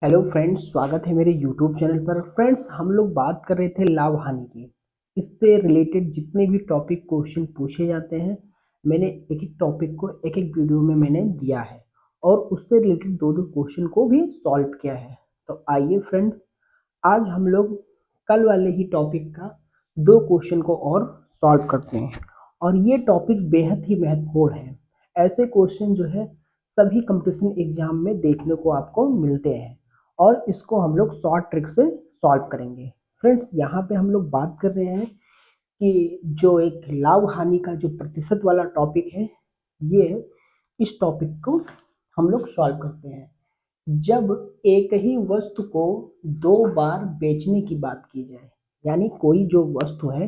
Hello friends, स्वागत है मेरे यूट्यूब चैनल पर। फ्रेंड्स, हम लोग बात कर रहे थे लाभ हानि की। इससे रिलेटेड जितने भी टॉपिक क्वेश्चन पूछे जाते हैं, मैंने एक एक टॉपिक को एक एक वीडियो में मैंने दिया है और उससे रिलेटेड दो दो क्वेश्चन को भी सॉल्व किया है। तो आइए फ्रेंड, आज हम लोग कल वाले ही टॉपिक का दो क्वेश्चन को और सॉल्व करते हैं। और ये टॉपिक बेहद ही महत्वपूर्ण है। ऐसे क्वेश्चन जो है सभी कंपटीशन एग्जाम में देखने को आपको मिलते हैं और इसको हम लोग शॉर्ट ट्रिक से सॉल्व करेंगे। फ्रेंड्स, यहाँ पे हम लोग बात कर रहे हैं कि जो एक लाभ हानि का जो प्रतिशत वाला टॉपिक है, ये इस टॉपिक को हम लोग सॉल्व करते हैं। जब एक ही वस्तु को दो बार बेचने की बात की जाए, यानी कोई जो वस्तु है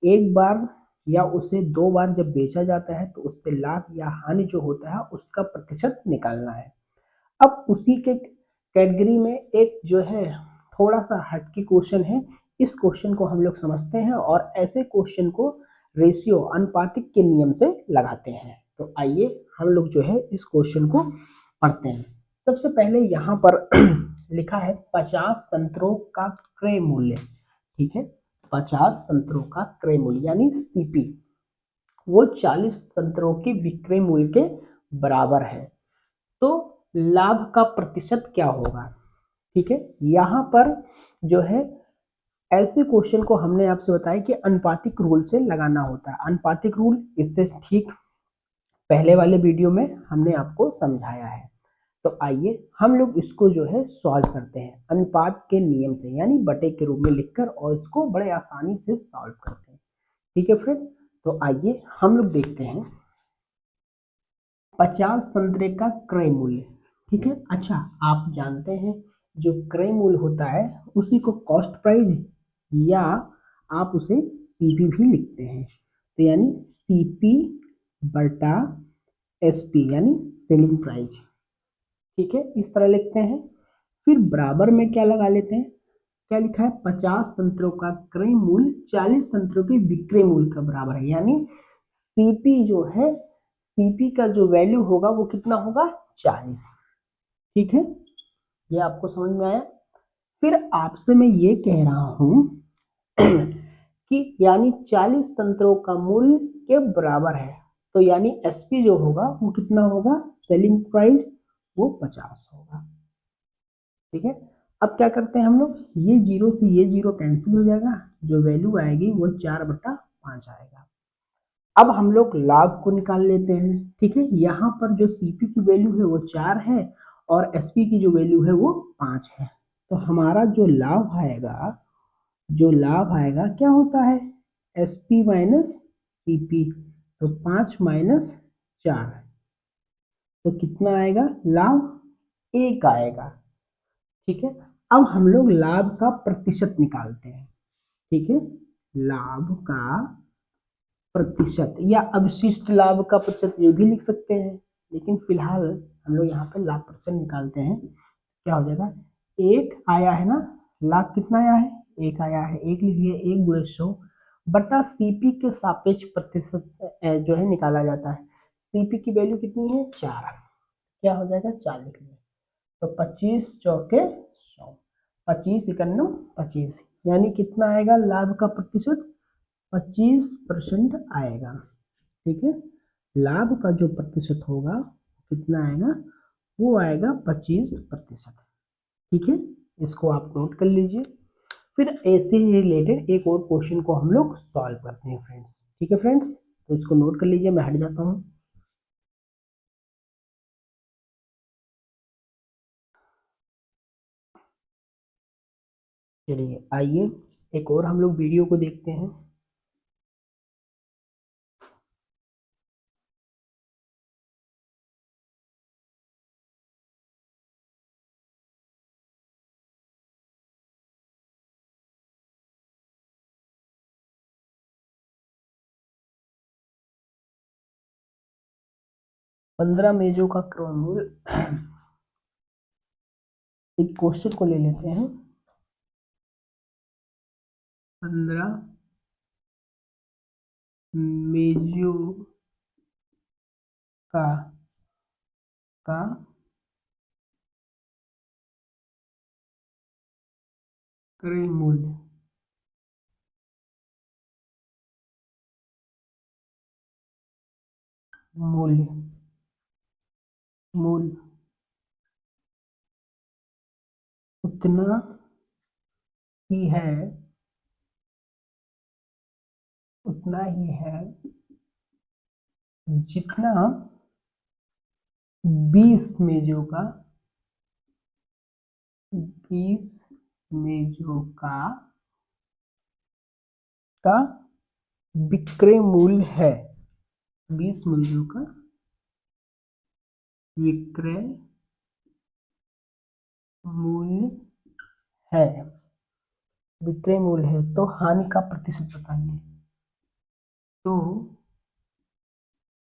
एक बार या उसे दो बार जब बेचा जाता है तो उससे लाभ या हानि जो होता है उसका प्रतिशत निकालना है। अब उसी के कैटेगरी में एक जो है थोड़ा सा हटके क्वेश्चन है। इस क्वेश्चन को हम लोग समझते हैं और ऐसे क्वेश्चन को रेशियो अनुपातिक के नियम से लगाते हैं। तो आइए हम लोग जो है इस क्वेश्चन को पढ़ते हैं। सबसे पहले यहाँ पर लिखा है 50 संतरों का क्रय मूल्य। ठीक है, 50 संतरों का क्रय मूल्य यानी सीपी वो 40 संतरों के विक्रय मूल्य के बराबर है। तो लाभ का प्रतिशत क्या होगा? ठीक है, यहाँ पर जो है ऐसे क्वेश्चन को हमने आपसे बताया कि अनुपातिक रूल से लगाना होता है। अनुपातिक रूल इससे ठीक पहले वाले वीडियो में हमने आपको समझाया है। तो आइए हम लोग इसको जो है सॉल्व करते हैं अनुपात के नियम से, यानी बटे के रूप में लिखकर, और इसको बड़े आसानी से सॉल्व करते हैं। ठीक है फ्रेंड, तो आइए हम लोग देखते हैं 50 संतरे का क्रय मूल्य। ठीक है, अच्छा आप जानते हैं जो क्रय मूल्य होता है उसी को कॉस्ट प्राइस या आप उसे सीपी भी लिखते हैं। तो यानी सीपी बटा एसपी यानी सेलिंग प्राइस। ठीक है, इस तरह लिखते हैं। फिर बराबर में क्या लगा लेते हैं? क्या लिखा है? 50 संतरों का क्रय मूल्य 40 संतरों के विक्रय मूल्य का बराबर है, यानी सीपी जो है, सीपी का जो वैल्यू होगा वो कितना होगा? 40। ठीक है, ये आपको समझ में आया? फिर आपसे मैं ये कह रहा हूं कि यानी 40 संतरों का मूल्य के बराबर है, तो यानी एसपी जो होगा वो कितना होगा? सेलिंग प्राइस वो 50 होगा। ठीक है, अब क्या करते हैं हम लोग, ये जीरो से ये जीरो कैंसिल हो जाएगा, जो वैल्यू आएगी वो 4/5 आएगा। अब हम लोग लाभ को निकाल लेते हैं। ठीक है, यहाँ पर जो सीपी की वैल्यू है वो 4 है और एसपी की जो वैल्यू है वो 5 है। तो हमारा जो लाभ आएगा, जो लाभ आएगा क्या होता है? SP minus CP. तो 5 माइनस 4, तो कितना आएगा लाभ? 1 आएगा। ठीक है, अब हम लोग लाभ का प्रतिशत निकालते हैं। ठीक है, लाभ का प्रतिशत या अवशिष्ट लाभ का प्रतिशत ये भी लिख सकते हैं, लेकिन फिलहाल हम लोग यहाँ पे लाभ प्रतिशत निकालते हैं। क्या हो जाएगा? 1 आया है ना, लाभ कितना आया है? 1 आया है। 1 लिखिए, 1 गुणे 100 बटा सीपी के सापेक्ष प्रतिशत जो है निकाला जाता है। सीपी की वैल्यू कितनी है? 4। क्या हो जाएगा? 4 लिखिए। तो 25 चौके 100, 25 इकन्नम 25, यानी कितना आएगा लाभ का प्रतिशत? 25% आएगा। ठीक है, लाभ का जो प्रतिशत होगा कितना आएगा? वो आएगा 25%। ठीक है, इसको आप नोट कर लीजिए। फिर ऐसे ही रिलेटेड एक और क्वेश्चन को हम लोग सॉल्व करते हैं फ्रेंड्स। ठीक है फ्रेंड्स, तो इसको नोट कर लीजिए, मैं हट जाता हूँ। चलिए आइए एक और हम लोग वीडियो को देखते हैं। 15 मेजों का क्रय मूल्य। एक क्वेश्चन को ले लेते हैं। 15 मेजों का का क्रय मूल्य मूल्य मूल्य उतना ही है जितना 20 मेजों का 20 मेजों का विक्रय मूल्य है। 20 मेजों का विक्रय मूल्य है। विक्रय मूल्य है तो हानि का प्रतिशत बताइए। तो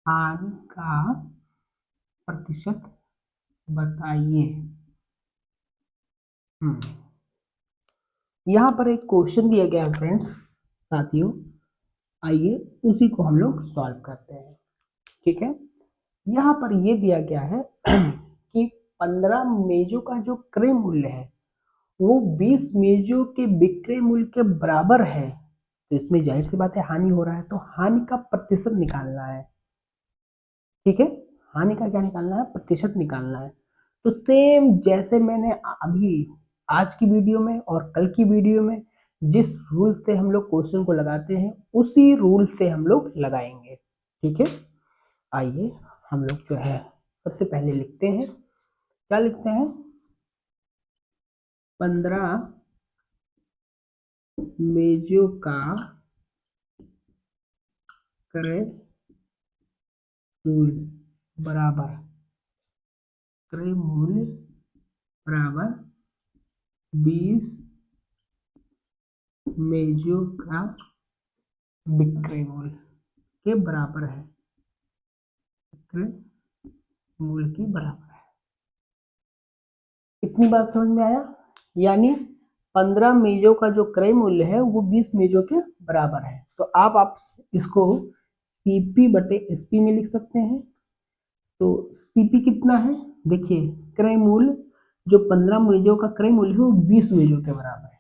हानि का प्रतिशत बताइए। यहाँ पर एक क्वेश्चन दिया गया है फ्रेंड्स, साथियों, आइए उसी को हम लोग सॉल्व करते हैं। ठीक है, यहाँ पर ये दिया गया है कि 15 मेजों का जो क्रय मूल्य है वो 20 मेजों के विक्रय मूल्य के बराबर है। तो इसमें जाहिर सी बात है हानि हो रहा है, तो हानि का प्रतिशत निकालना है। ठीक है, हानि का क्या निकालना है? प्रतिशत निकालना है। तो सेम जैसे मैंने अभी आज की वीडियो में और कल की वीडियो में जिस रूल से हम लोग क्वेश्चन को लगाते हैं उसी रूल से हम लोग लगाएंगे। ठीक है, आइए हम लोग जो है सबसे पहले लिखते हैं। क्या लिखते हैं? 15 मेजों का क्रय मूल्य बराबर क्रय मूल्य बराबर 20 मेजों का विक्रय मूल्य के बराबर है। विक्रय मूल्य के बराबर है। इतनी बात समझ में आया? यानी 15 मेजों का जो क्रय मूल्य है वो 20 मेजों के बराबर है। तो आप इसको सीपी बटे एसपी में लिख सकते हैं। तो सीपी कितना है? देखिए, क्रय मूल्य जो 15 मेजों का क्रय मूल्य है वो 20 मेजों के बराबर है।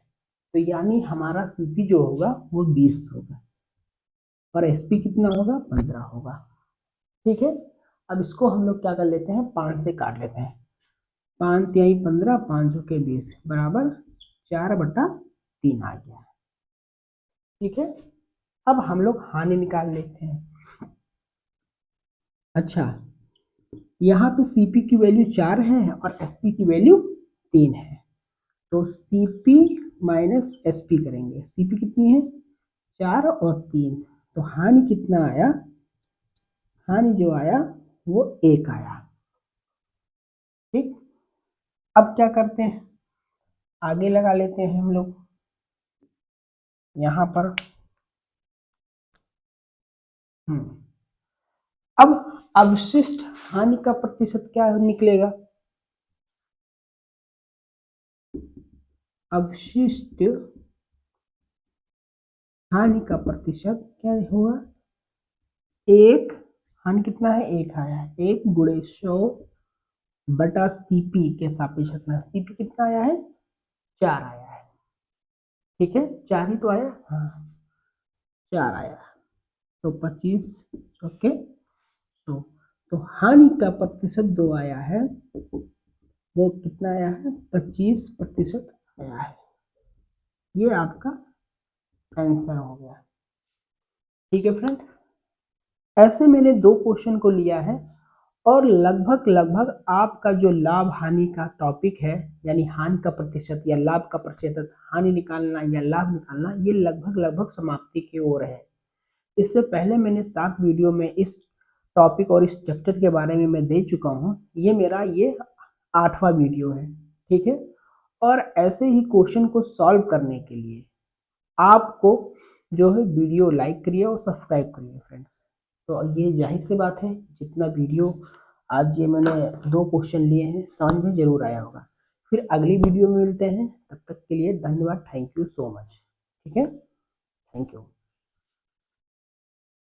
तो यानी हमारा सीपी जो होगा वो 20 होगा और एसपी कितना होगा? 15 होगा। ठीक है, अब इसको हम लोग क्या कर लेते हैं? 5 से काट लेते हैं। 5 तिहाई 15, 5 के 20 बराबर 4/3 आ गया। ठीक है, अब हम लोग हानि निकाल लेते हैं। अच्छा, यहाँ पे सीपी की वैल्यू 4 है और एसपी की वैल्यू 3 है। तो सीपी माइनस एसपी करेंगे। सीपी कितनी है? 4 और 3। तो हानि कितना आया? हानि जो आया वो 1 आया। ठीक, अब क्या करते हैं? आगे लगा लेते हैं हम लोग यहाँ पर। अब अवशिष्ट हानि का प्रतिशत क्या निकलेगा? अवशिष्ट हानि का प्रतिशत क्या होगा? 1, हानि कितना है? 1 आया है। 1 गुणे 100 बटा सीपी के सापेक्ष रखना। सीपी कितना आया है? 4 आया है। ठीक है, 4 ही तो आया। हाँ, 4 आया। तो 25 ओके। तो हानि का प्रतिशत 2 आया है, वो कितना आया है? 25% आया है। ये आपका आंसर हो गया। ठीक है फ्रेंड, ऐसे मैंने 2 क्वेश्चन को लिया है और लगभग आपका जो लाभ हानि का टॉपिक है, यानी हानि का प्रतिशत या लाभ का प्रतिशत, हानि निकालना या लाभ निकालना, ये लगभग समाप्ति की ओर है। इससे पहले मैंने 7 वीडियो में इस टॉपिक और इस चैप्टर के बारे में मैं दे चुका हूँ। ये मेरा 8वां वीडियो है। ठीक है, और ऐसे ही क्वेश्चन को सॉल्व करने के लिए आपको जो है वीडियो लाइक करिए और सब्सक्राइब करिए फ्रेंड्स। तो ये जाहिर सी बात है, जितना वीडियो आज ये मैंने 2 क्वेश्चन लिए हैं समझ में जरूर आया होगा। फिर अगली वीडियो में मिलते हैं, तब तक के लिए धन्यवाद। Thank you so much. ठीक है, थैंक यू।